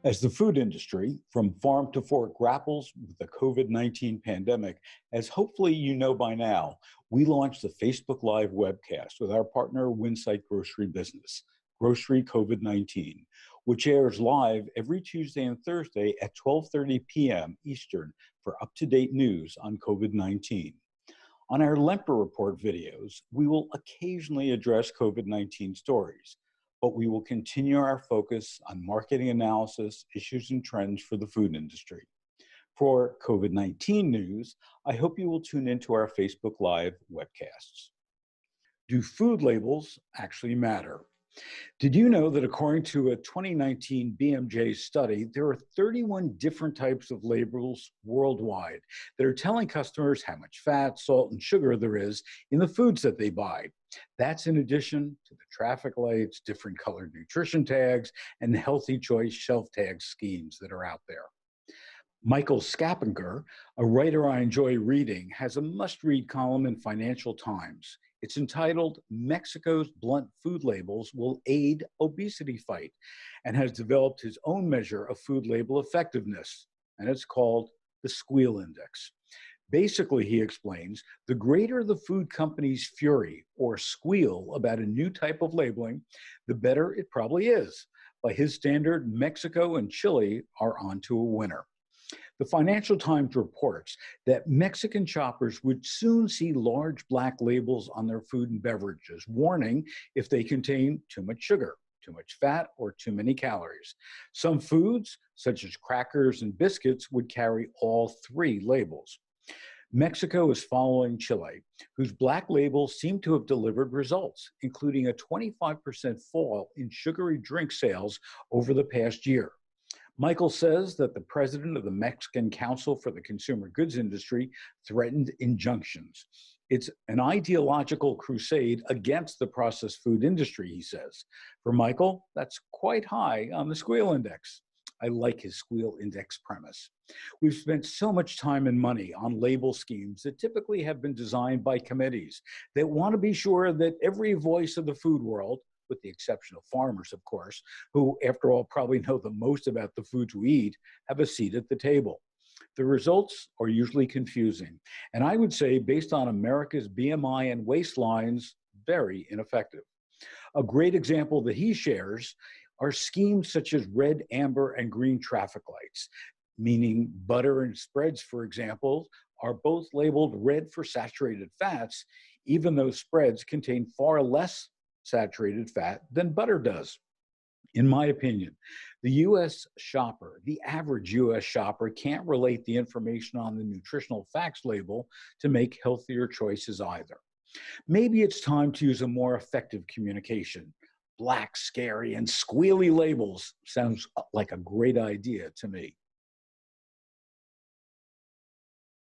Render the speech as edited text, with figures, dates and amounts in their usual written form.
As the food industry, from farm to fork, grapples with the COVID-19 pandemic, as hopefully you know by now, we launched the Facebook Live webcast with our partner, Winsight Grocery Business, Grocery COVID-19, which airs live every Tuesday and Thursday at 12:30 p.m. Eastern for up-to-date news on COVID-19. On our Lempert Report videos, we will occasionally address COVID-19 stories, but we will continue our focus on marketing analysis, issues, and trends for the food industry. For COVID-19 news, I hope you will tune into our Facebook Live webcasts. Do food labels actually matter? Did you know that according to a 2019 BMJ study, there are 31 different types of labels worldwide that are telling customers how much fat, salt, and sugar there is in the foods that they buy? That's in addition to the traffic lights, different colored nutrition tags, and healthy choice shelf tag schemes that are out there. Michael Skapinker, a writer I enjoy reading, has a must-read column in Financial Times. It's entitled Mexico's Blunt Food Labels Will Aid Obesity Fight, and has developed his own measure of food label effectiveness, and it's called the Squeal Index. Basically, he explains, the greater the food company's fury or squeal about a new type of labeling, the better it probably is. By his standard, Mexico and Chile are onto a winner. The Financial Times reports that Mexican shoppers would soon see large black labels on their food and beverages, warning if they contain too much sugar, too much fat, or too many calories. Some foods, such as crackers and biscuits, would carry all three labels. Mexico is following Chile, whose black labels seem to have delivered results, including a 25% fall in sugary drink sales over the past year. Michael says that the president of the Mexican Council for the Consumer Goods Industry threatened injunctions. It's an ideological crusade against the processed food industry, he says. For Michael, that's quite high on the Squeal Index. I like his Squeal Index premise. We've spent so much time and money on label schemes that typically have been designed by committees that want to be sure that every voice of the food world, with the exception of farmers, of course, who, after all, probably know the most about the foods we eat, have a seat at the table. The results are usually confusing, and I would say, based on America's BMI and waistlines, very ineffective. A great example that he shares are schemes such as red, amber, and green traffic lights, meaning butter and spreads, for example, are both labeled red for saturated fats, even though spreads contain far less saturated fat than butter does. In my opinion, the U.S. shopper, the average U.S. shopper, can't relate the information on the nutritional facts label to make healthier choices either. Maybe it's time to use a more effective communication. Black, scary, and squealy labels sounds like a great idea to me.